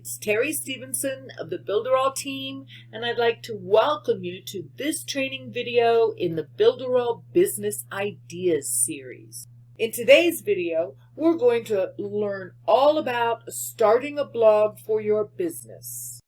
It's Terry Stevenson of the Builderall team, and I'd like to welcome you to this training video in the Builderall Business Ideas series. In today's video, we're going to learn all about starting a blog for your business.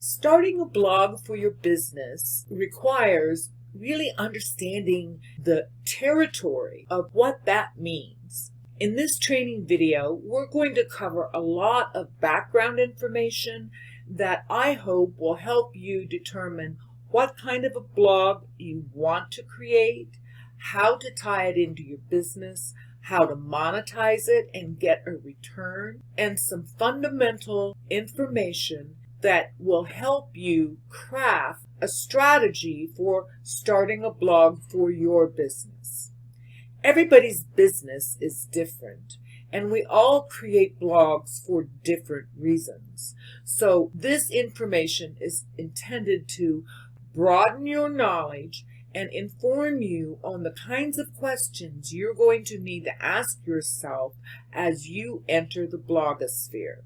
Starting a blog for your business requires really understanding the territory of what that means. In this training video, we're going to cover a lot of background information that I hope will help you determine what kind of a blog you want to create, how to tie it into your business, how to monetize it and get a return, and some fundamental information that will help you craft a strategy for starting a blog for your business. Everybody's business is different, and we all create blogs for different reasons. So this information is intended to broaden your knowledge and inform you on the kinds of questions you're going to need to ask yourself as you enter the blogosphere.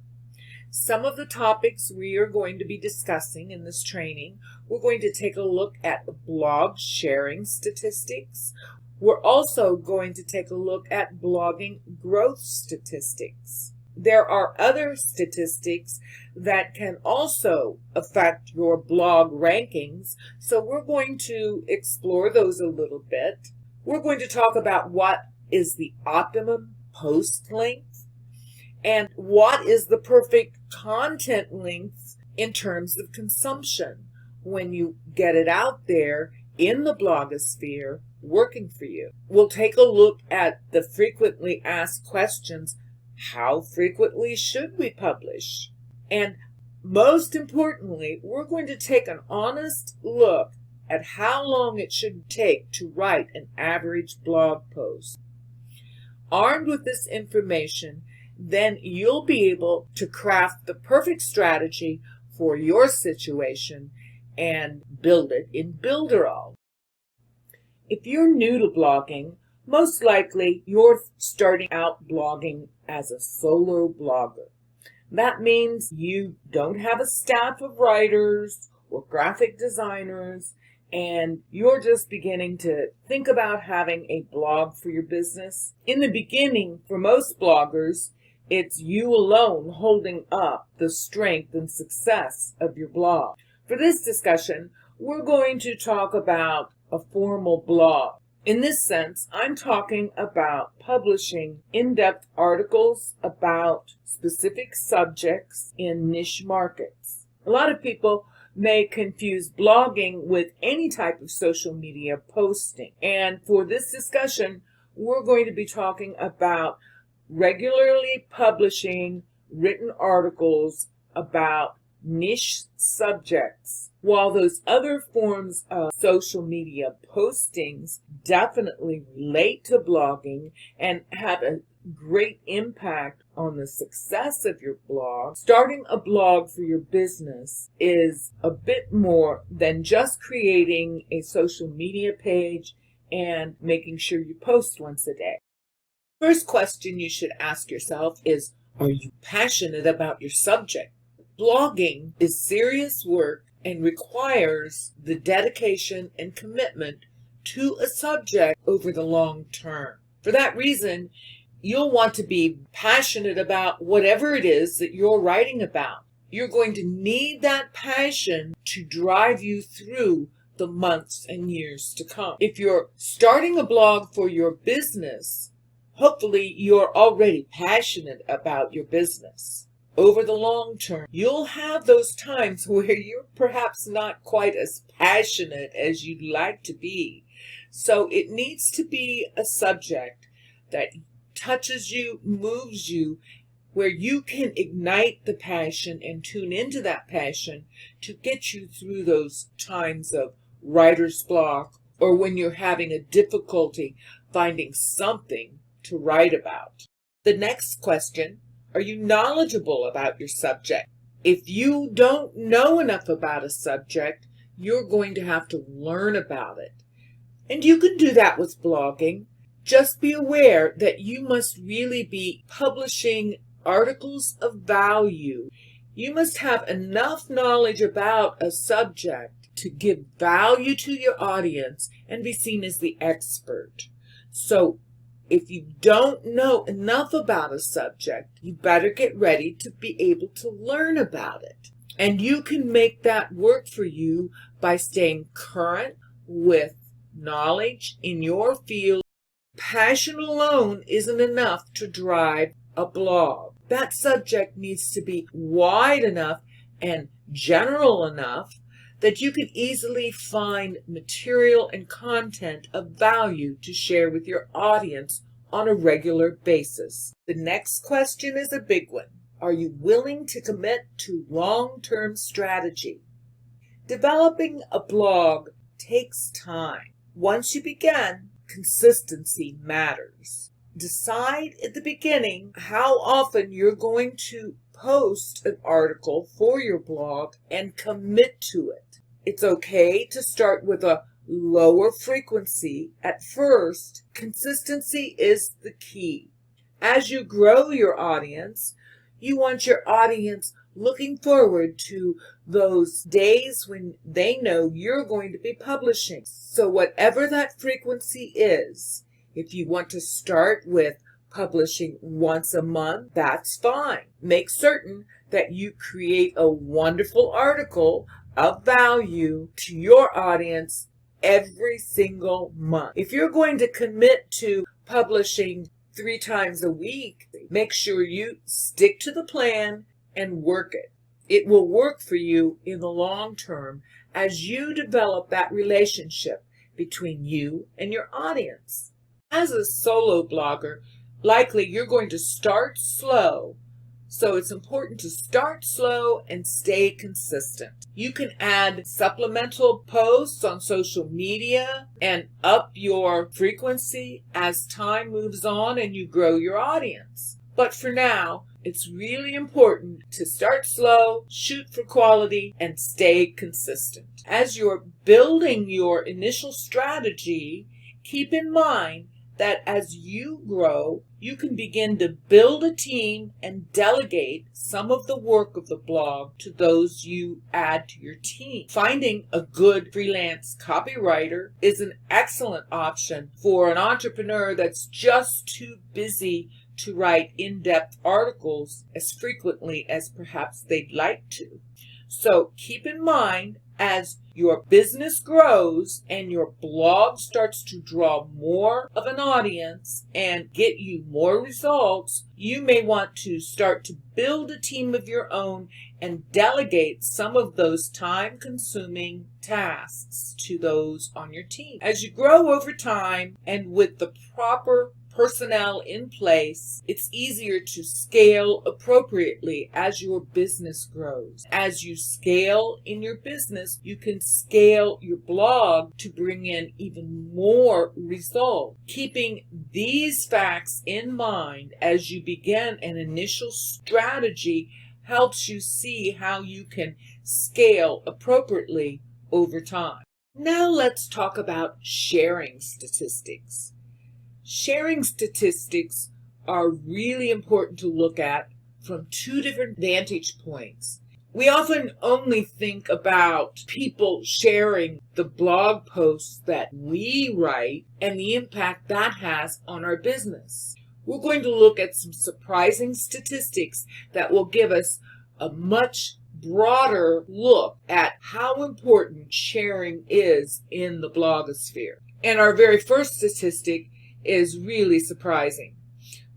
Some of the topics we are going to be discussing in this training, we're going to take a look at blog sharing statistics. We're also going to take a look at blogging growth statistics. There are other statistics that can also affect your blog rankings, so we're going to explore those a little bit. We're going to talk about what is the optimum post length and what is the perfect content length in terms of consumption when you get it out there in the blogosphere working for you. We'll take a look at the frequently asked questions. How frequently should we publish? And most importantly, we're going to take an honest look at how long it should take to write an average blog post. Armed with this information, then you'll be able to craft the perfect strategy for your situation and build it in Builderall. If you're new to blogging, most likely you're starting out blogging as a solo blogger. That means you don't have a staff of writers or graphic designers, and you're just beginning to think about having a blog for your business. In the beginning, for most bloggers, it's you alone holding up the strength and success of your blog. For this discussion, we're going to talk about a formal blog. In this sense, I'm talking about publishing in-depth articles about specific subjects in niche markets. A lot of people may confuse blogging with any type of social media posting. And for this discussion, we're going to be talking about regularly publishing written articles about niche subjects. While those other forms of social media postings definitely relate to blogging and have a great impact on the success of your blog, starting a blog for your business is a bit more than just creating a social media page and making sure you post once a day. First question you should ask yourself is, are you passionate about your subject? Blogging is serious work and requires the dedication and commitment to a subject over the long term. For that reason, you'll want to be passionate about whatever it is that you're writing about. You're going to need that passion to drive you through the months and years to come. If you're starting a blog for your business, hopefully you're already passionate about your business. Over the long term, you'll have those times where you're perhaps not quite as passionate as you'd like to be. So it needs to be a subject that touches you, moves you, where you can ignite the passion and tune into that passion to get you through those times of writer's block or when you're having a difficulty finding something to write about. The next question: are you knowledgeable about your subject? If you don't know enough about a subject, you're going to have to learn about it. And you can do that with blogging. Just be aware that you must really be publishing articles of value You must have enough knowledge about a subject to give value to your audience and be seen as the expert. So if you don't know enough about a subject, you better get ready to be able to learn about it. And you can make that work for you by staying current with knowledge in your field. Passion alone isn't enough to drive a blog. That subject needs to be wide enough and general enough that you can easily find material and content of value to share with your audience on a regular basis. The next question is a big one. Are you willing to commit to long-term strategy? Developing a blog takes time. Once you begin, consistency matters. Decide at the beginning how often you're going to post an article for your blog and commit to it. It's okay to start with a lower frequency at first. Consistency is the key. As you grow your audience, you want your audience looking forward to those days when they know you're going to be publishing. So whatever that frequency is, if you want to start with publishing once a month, that's fine. Make certain that you create a wonderful article of value to your audience every single month. If you're going to commit to publishing 3 times a week, make sure you stick to the plan and work it. It will work for you in the long term as you develop that relationship between you and your audience. As a solo blogger, likely you're going to start slow, so it's important to start slow and stay consistent. You can add supplemental posts on social media and up your frequency as time moves on and you grow your audience. But for now, it's really important to start slow, shoot for quality, and stay consistent. As you're building your initial strategy, keep in mind that as you grow, you can begin to build a team and delegate some of the work of the blog to those you add to your team. Finding a good freelance copywriter is an excellent option for an entrepreneur that's just too busy to write in-depth articles as frequently as perhaps they'd like to. So keep in mind, as your business grows and your blog starts to draw more of an audience and get you more results, you may want to start to build a team of your own and delegate some of those time-consuming tasks to those on your team. As you grow over time and with the proper personnel in place, it's easier to scale appropriately as your business grows. As you scale in your business, you can scale your blog to bring in even more results. Keeping these facts in mind as you begin an initial strategy helps you see how you can scale appropriately over time. Now let's talk about sharing statistics. Sharing statistics are really important to look at from 2 different vantage points. We often only think about people sharing the blog posts that we write and the impact that has on our business. We're going to look at some surprising statistics that will give us a much broader look at how important sharing is in the blogosphere. And our very first statistic is really surprising.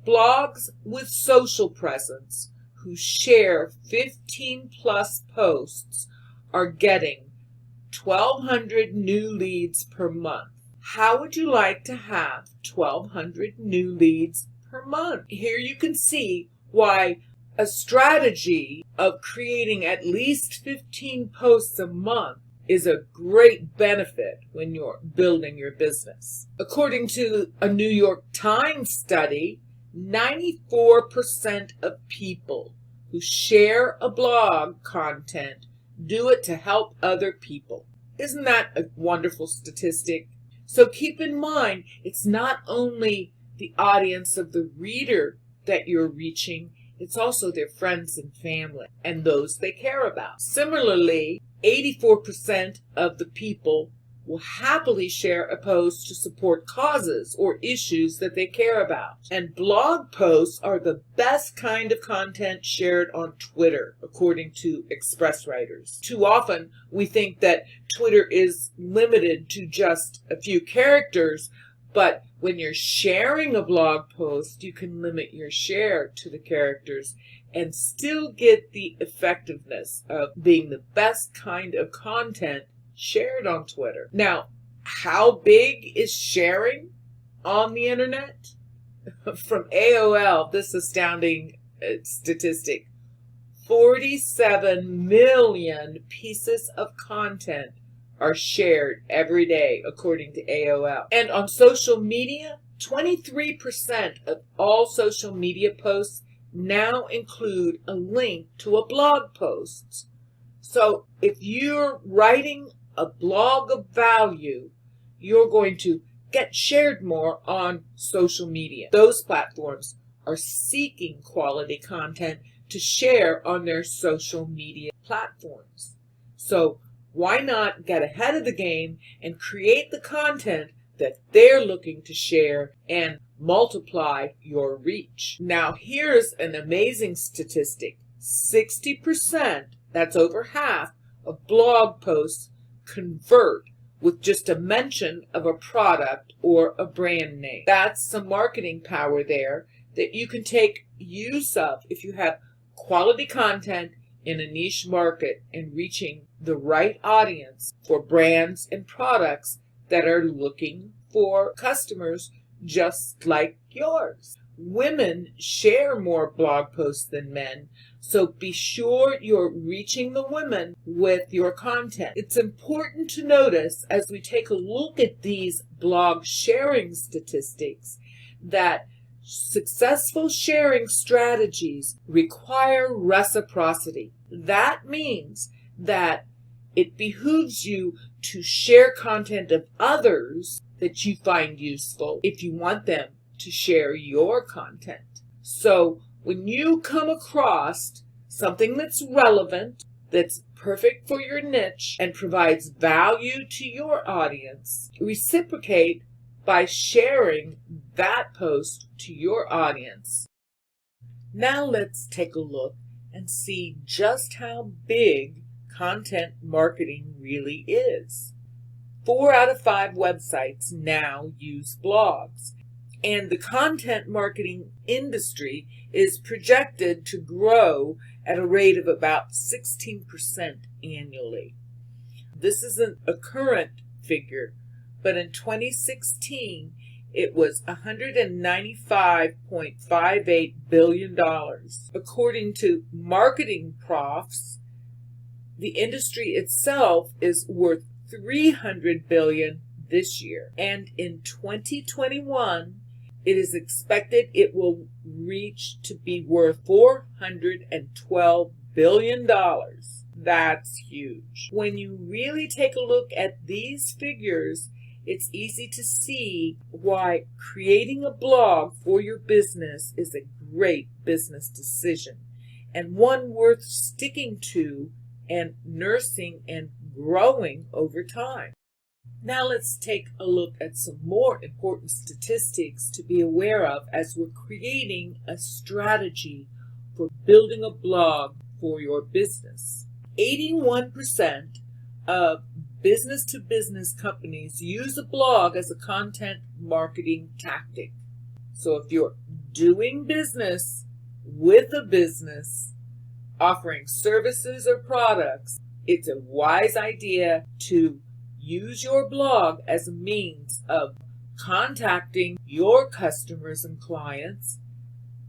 Blogs with social presence who share 15 plus posts are getting 1,200 new leads per month. How would you like to have 1,200 new leads per month? Here you can see why a strategy of creating at least 15 posts a month is a great benefit when you're building your business. According to a New York Times study, 94% of people who share a blog content do it to help other people. Isn't that a wonderful statistic? So keep in mind, it's not only the audience of the reader that you're reaching, it's also their friends and family and those they care about. Similarly, 84% of the people will happily share a post to support causes or issues that they care about. And blog posts are the best kind of content shared on Twitter, according to Express Writers. Too often, we think that Twitter is limited to just a few characters, but when you're sharing a blog post, you can limit your share to the characters and still get the effectiveness of being the best kind of content shared on Twitter. Now, how big is sharing on the internet? From AOL, this astounding statistic, 47 million pieces of content are shared every day, according to AOL. And on social media, 23% of all social media posts now include a link to a blog post. So if you're writing a blog of value, you're going to get shared more on social media. Those platforms are seeking quality content to share on their social media platforms. So why not get ahead of the game and create the content that they're looking to share and multiply your reach? Now, here's an amazing statistic. 60%, that's over half, of blog posts convert with just a mention of a product or a brand name. That's some marketing power there that you can take use of if you have quality content in a niche market and reaching the right audience for brands and products that are looking for customers just like yours. Women share more blog posts than men, so be sure you're reaching the women with your content. It's important to notice as we take a look at these blog sharing statistics that successful sharing strategies require reciprocity. That means that it behooves you to share content of others that you find useful if you want them to share your content. So when you come across something that's relevant, that's perfect for your niche, and provides value to your audience, reciprocate by sharing that post to your audience. Now let's take a look and see just how big content marketing really is. 4 out of 5 websites now use blogs, and the content marketing industry is projected to grow at a rate of about 16% annually. This isn't a current figure, but in 2016, it was $195.58 billion. According to Marketing Profs, the industry itself is worth $300 billion this year. And in 2021, it is expected it will reach to be worth $412 billion. That's huge. When you really take a look at these figures, it's easy to see why creating a blog for your business is a great business decision and one worth sticking to and nursing and growing over time. Now let's take a look at some more important statistics to be aware of as we're creating a strategy for building a blog for your business. 81% of business-to-business companies use a blog as a content marketing tactic. So if you're doing business with a business, offering services or products, it's a wise idea to use your blog as a means of contacting your customers and clients,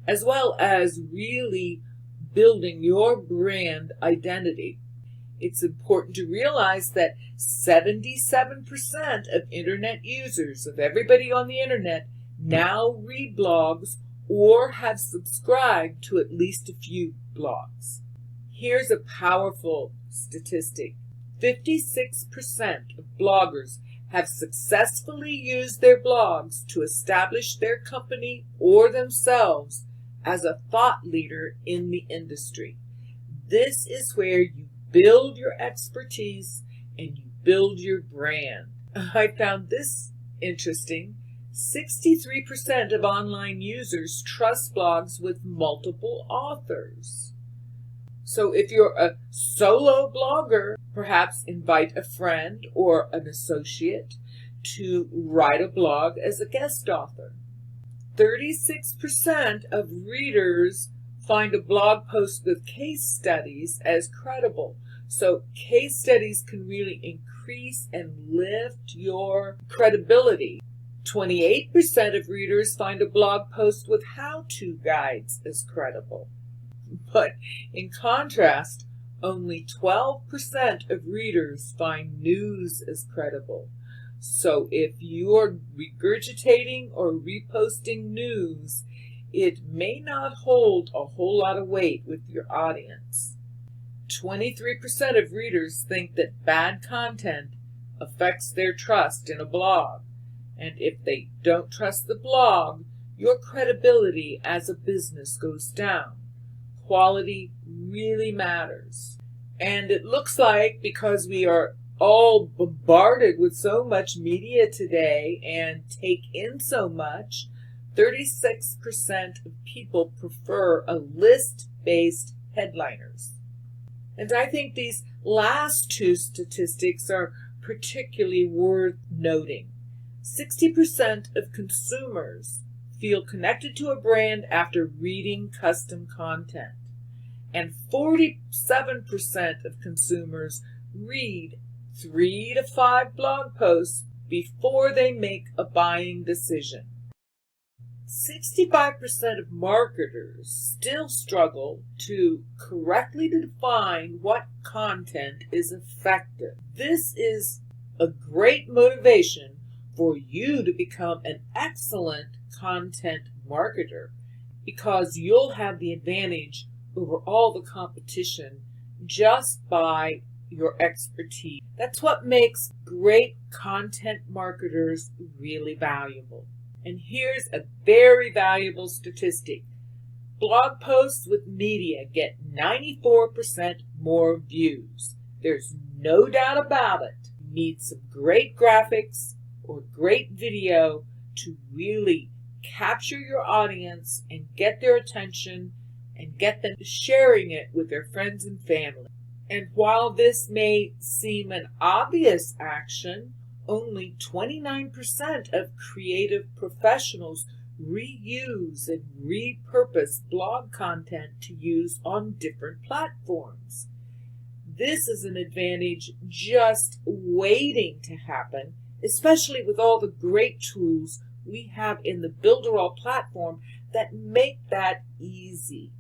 as well as really building your brand identity. It's important to realize that 77% of internet users, of everybody on the internet, now read blogs or have subscribed to at least a few blogs. Here's a powerful statistic. 56% of bloggers have successfully used their blogs to establish their company or themselves as a thought leader in the industry. This is where you build your expertise and you build your brand. I found this interesting. 63% of online users trust blogs with multiple authors. So if you're a solo blogger, perhaps invite a friend or an associate to write a blog as a guest author. 36% of readers find a blog post with case studies as credible. So case studies can really increase and lift your credibility. 28% of readers find a blog post with how-to guides as credible. But in contrast, only 12% of readers find news as credible. So if you're regurgitating or reposting news, it may not hold a whole lot of weight with your audience. 23% of readers think that bad content affects their trust in a blog. And if they don't trust the blog, your credibility as a business goes down. Quality really matters. And it looks like, because we are all bombarded with so much media today and take in so much, 36% of people prefer a list-based headliners. And I think these last two statistics are particularly worth noting. 60% of consumers feel connected to a brand after reading custom content. And 47% of consumers read 3 to 5 blog posts before they make a buying decision. 65% of marketers still struggle to correctly define what content is effective. This is a great motivation for you to become an excellent content marketer, because you'll have the advantage over all the competition just by your expertise. That's what makes great content marketers really valuable. And here's a very valuable statistic. Blog posts with media get 94% more views. There's no doubt about it. You need some great graphics or great video to really capture your audience and get their attention and get them sharing it with their friends and family. And while this may seem an obvious action, only 29% of creative professionals reuse and repurpose blog content to use on different platforms. This is an advantage just waiting to happen, especially with all the great tools we have in the Builderall platform that make that easy.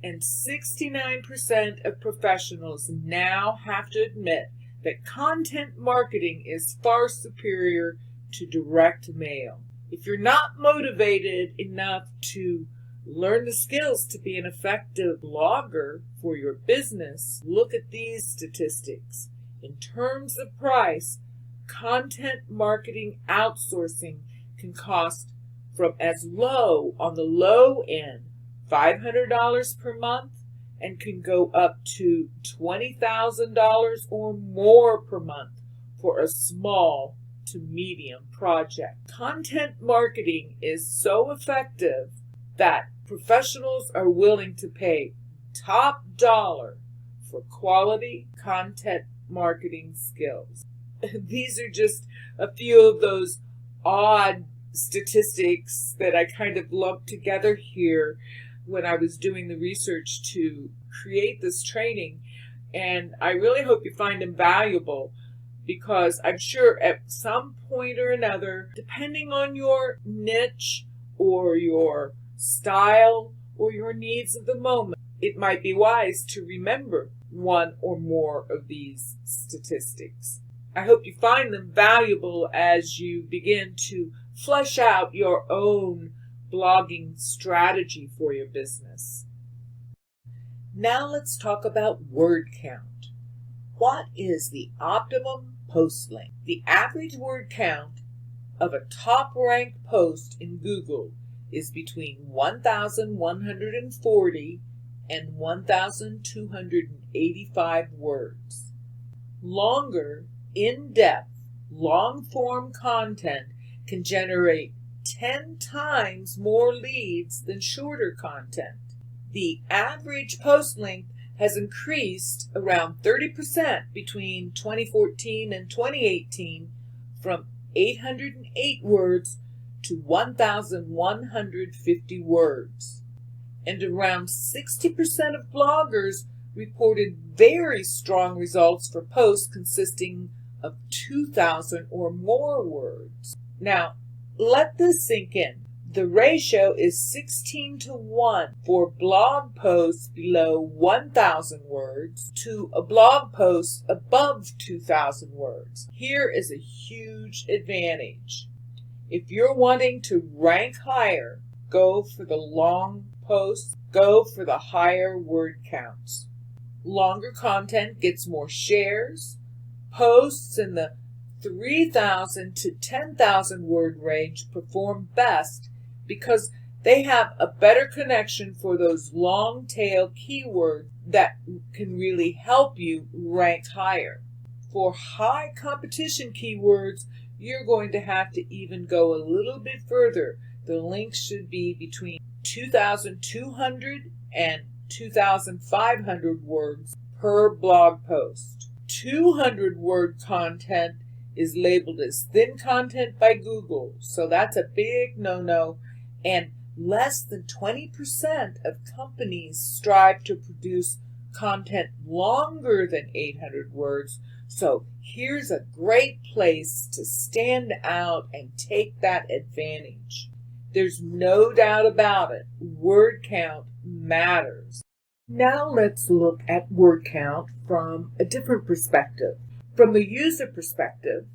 And 69% of professionals now have to admit that content marketing is far superior to direct mail. If you're not motivated enough to learn the skills to be an effective blogger for your business, look at these statistics. In terms of price, content marketing outsourcing can cost from as low on the low end, $500 per month, and can go up to $20,000 or more per month for a small to medium project. Content marketing is so effective that professionals are willing to pay top dollar for quality content marketing skills. These are just a few of those odd statistics that I kind of lumped together here when I was doing the research to create this training, and I really hope you find them valuable, because I'm sure at some point or another, depending on your niche or your style or your needs of the moment, it might be wise to remember one or more of these statistics. I hope you find them valuable as you begin to flesh out your own blogging strategy for your business. Now let's talk about word count. What is the optimum post length? The average word count of a top-ranked post in Google is between 1,140 and 1,285 words. Longer, in-depth, long-form content can generate 10 times more leads than shorter content. The average post length has increased around 30% between 2014 and 2018 from 808 words to 1,150 words. And around 60% of bloggers reported very strong results for posts consisting of 2,000 or more words. Now, let this sink in. The ratio is 16:1 for blog posts below 1,000 words to a blog post above 2,000 words. Here is a huge advantage. If you're wanting to rank higher, go for the long posts, go for the higher word counts. Longer content gets more shares. Posts in the 3,000 to 10,000 word range perform best because they have a better connection for those long tail keywords that can really help you rank higher. For high competition keywords, you're going to have to even go a little bit further. The links should be between 2,200 and 2,500 words per blog post. 200 word content is labeled as thin content by Google, so that's a big no-no, and less than 20% of companies strive to produce content longer than 800 words, so here's a great place to stand out and take that advantage. There's no doubt about it, word count matters. Now let's look at word count from a different perspective. From the user perspective,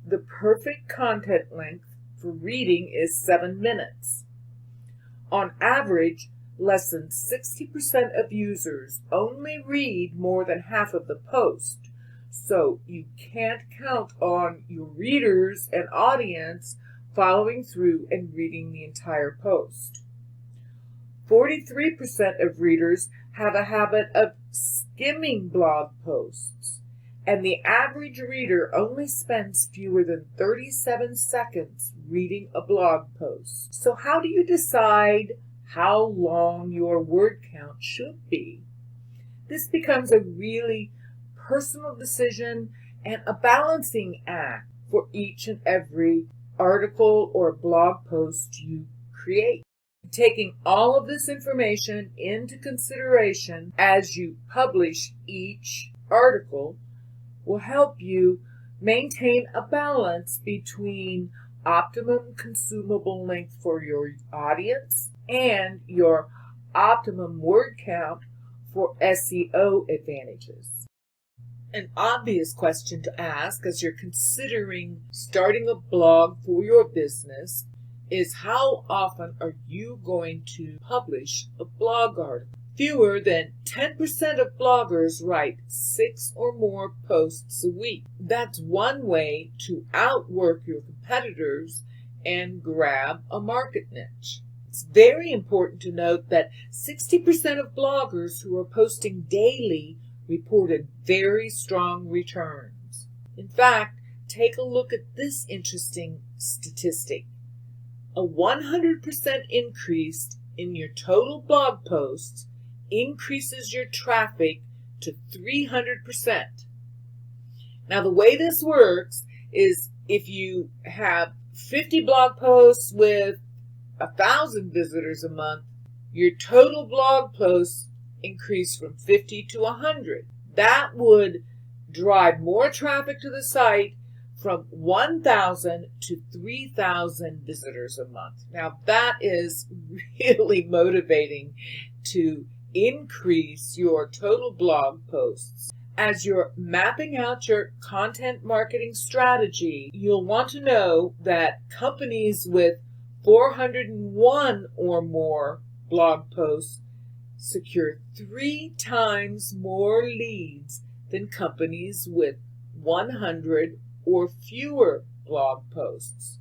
the perfect content length for reading is 7 minutes. On average, less than 60% of users only read more than half of the post, so you can't count on your readers and audience following through and reading the entire post. 43% of readers have a habit of skimming blog posts, and the average reader only spends fewer than 37 seconds reading a blog post. So how do you decide how long your word count should be? This becomes a really personal decision and a balancing act for each and every article or blog post you create. Taking all of this information into consideration as you publish each article will help you maintain a balance between optimum consumable length for your audience and your optimum word count for SEO advantages. An obvious question to ask as you're considering starting a blog for your business is how often are you going to publish a blog article? Fewer than 10% of bloggers write 6 or more posts a week. That's one way to outwork your competitors and grab a market niche. It's very important to note that 60% of bloggers who are posting daily reported very strong returns. In fact, take a look at this interesting statistic. A 100% increase in your total blog posts increases your traffic to 300%. Now, the way this works is if you have 50 blog posts with 1,000 visitors a month, your total blog posts increase from 50 to 100. That would drive more traffic to the site from 1,000 to 3,000 visitors a month. Now, that is really motivating to increase your total blog posts. As you're mapping out your content marketing strategy, you'll want to know that companies with 401 or more blog posts secure 3 times more leads than companies with 100 or fewer blog posts.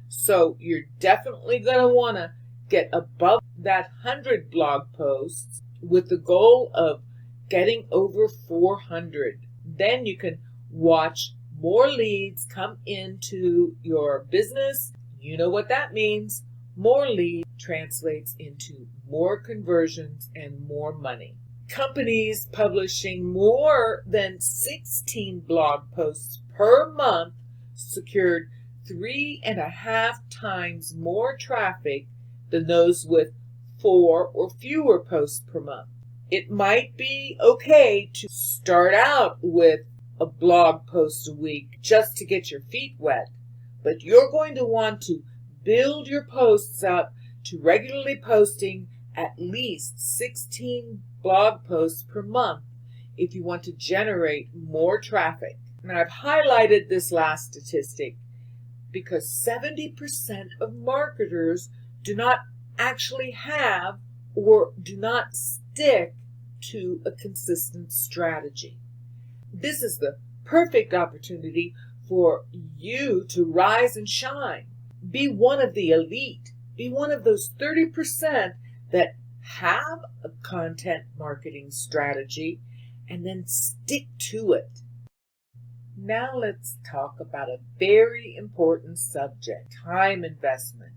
So you're definitely going to want to get above that 100 blog posts with the goal of getting over 400. Then you can watch more leads come into your business. You know what that means. More leads translates into more conversions and more money. Companies publishing more than 16 blog posts per month secured 3.5 times more traffic than those with 4 or fewer posts per month. It might be okay to start out with a blog post a week just to get your feet wet, but you're going to want to build your posts up to regularly posting at least 16 blog posts per month if you want to generate more traffic. And I've highlighted this last statistic because 70% of marketers do not actually have or do not stick to a consistent strategy. This is the perfect opportunity for you to rise and shine. Be one of the elite. Be one of those 30% that have a content marketing strategy and then stick to it. Now let's talk about a very important subject, time investment.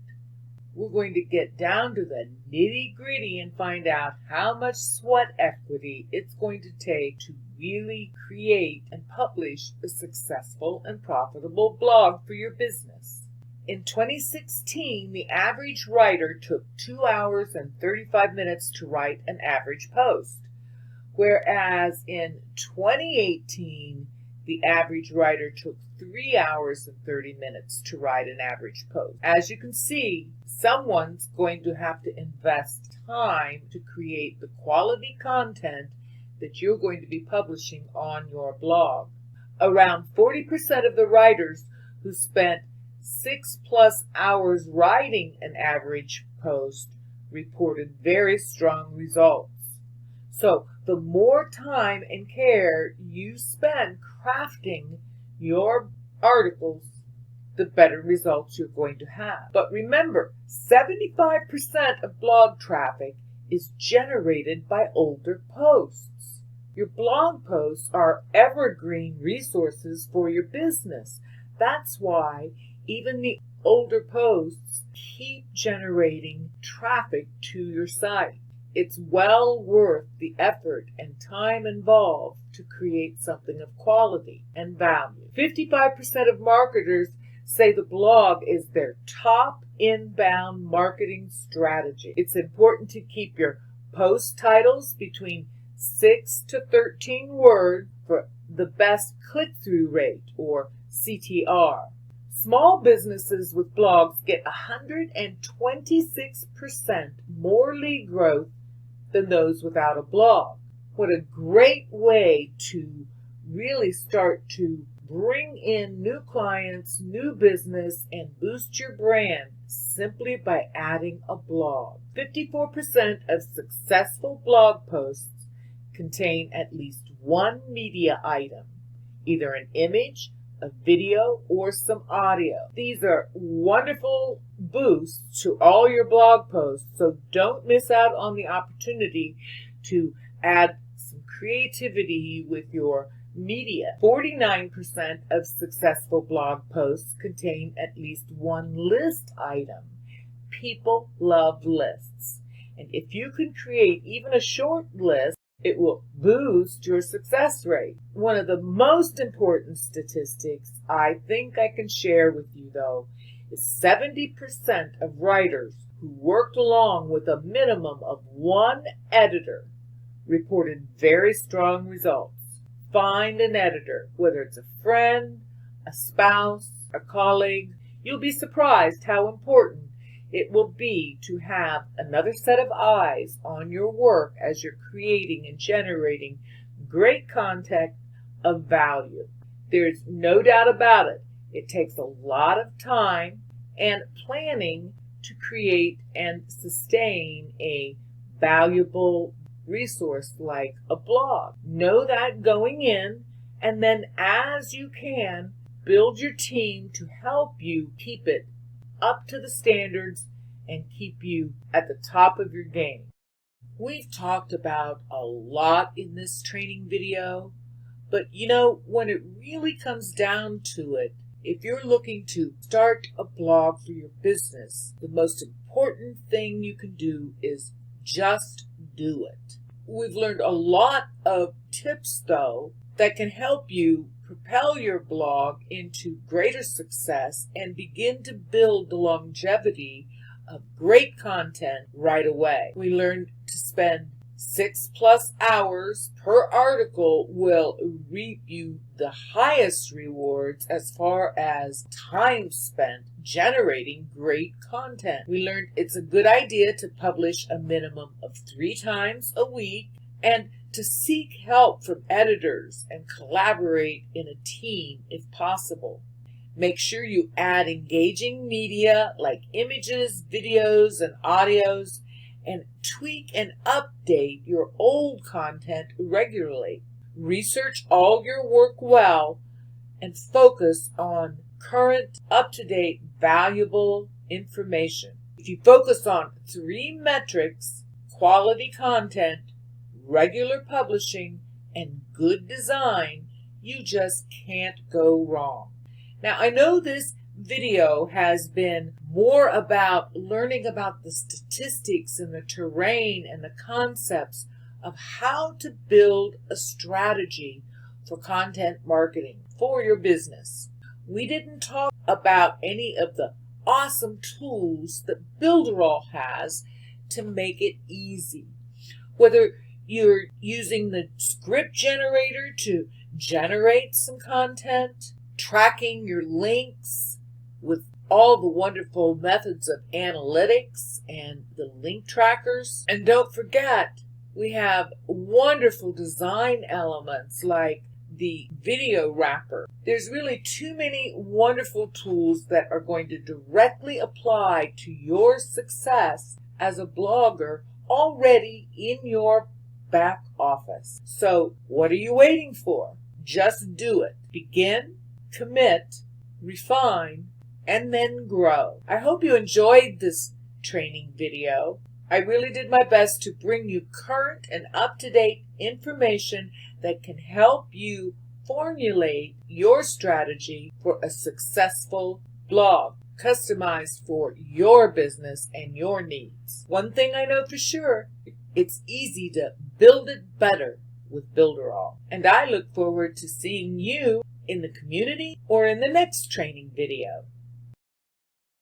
We're going to get down to the nitty-gritty and find out how much sweat equity it's going to take to really create and publish a successful and profitable blog for your business. In 2016, the average writer took 2 hours and 35 minutes to write an average post, whereas in 2018, the average writer took 3 hours and 30 minutes to write an average post. As you can see, someone's going to have to invest time to create the quality content that you're going to be publishing on your blog. Around 40% of the writers who spent 6+ hours writing an average post reported very strong results. So the more time and care you spend crafting your articles, the better results you're going to have. But remember, 75% of blog traffic is generated by older posts. Your blog posts are evergreen resources for your business. That's why even the older posts keep generating traffic to your site. It's well worth the effort and time involved to create something of quality and value. 55% of marketers say the blog is their top inbound marketing strategy. It's important to keep your post titles between 6 to 13 words for the best click-through rate, or CTR. Small businesses with blogs get 126% more lead growth than those without a blog. What a great way to really start to bring in new clients, new business, and boost your brand simply by adding a blog. 54% of successful blog posts contain at least one media item, either an image, a video, or some audio. These are wonderful boosts to all your blog posts, so don't miss out on the opportunity to add some creativity with your media. 49% of successful blog posts contain at least one list item. People love lists, and if you can create even a short list, it will boost your success rate. One of the most important statistics I think I can share with you, though, is 70% of writers who worked along with a minimum of one editor reported very strong results. Find an editor, whether it's a friend, a spouse, a colleague. You'll be surprised how important it will be to have another set of eyes on your work as you're creating and generating great content of value. There's no doubt about it. It takes a lot of time and planning to create and sustain a valuable resource like a blog. Know that going in, and then as you can, build your team to help you keep it up to the standards and keep you at the top of your game. We've talked about a lot in this training video, but when it really comes down to it, if you're looking to start a blog for your business, the most important thing you can do is just do it. We've learned a lot of tips, though, that can help you propel your blog into greater success and begin to build the longevity of great content right away. We learned to spend 6+ hours per article will reap you the highest rewards as far as time spent generating great content. We learned it's a good idea to publish a minimum of 3 times a week and to seek help from editors and collaborate in a team if possible. Make sure you add engaging media like images, videos, and audios, and tweak and update your old content regularly. Research all your work well and focus on current, up-to-date, valuable information. If you focus on 3 metrics, quality content, regular publishing, and good design, you just can't go wrong. Now, I know this video has been more about learning about the statistics and the terrain and the concepts of how to build a strategy for content marketing for your business. We didn't talk about any of the awesome tools that Builderall has to make it easy. Whether you're using the script generator to generate some content, tracking your links with all the wonderful methods of analytics and the link trackers. And don't forget, we have wonderful design elements like the video wrapper. There's really too many wonderful tools that are going to directly apply to your success as a blogger already in your back office. So what are you waiting for? Just do it. Begin, commit, refine, and then grow. I hope you enjoyed this training video. I really did my best to bring you current and up-to-date information that can help you formulate your strategy for a successful blog, customized for your business and your needs. One thing I know for sure, it's easy to build it better with Builderall. And I look forward to seeing you in the community or in the next training video.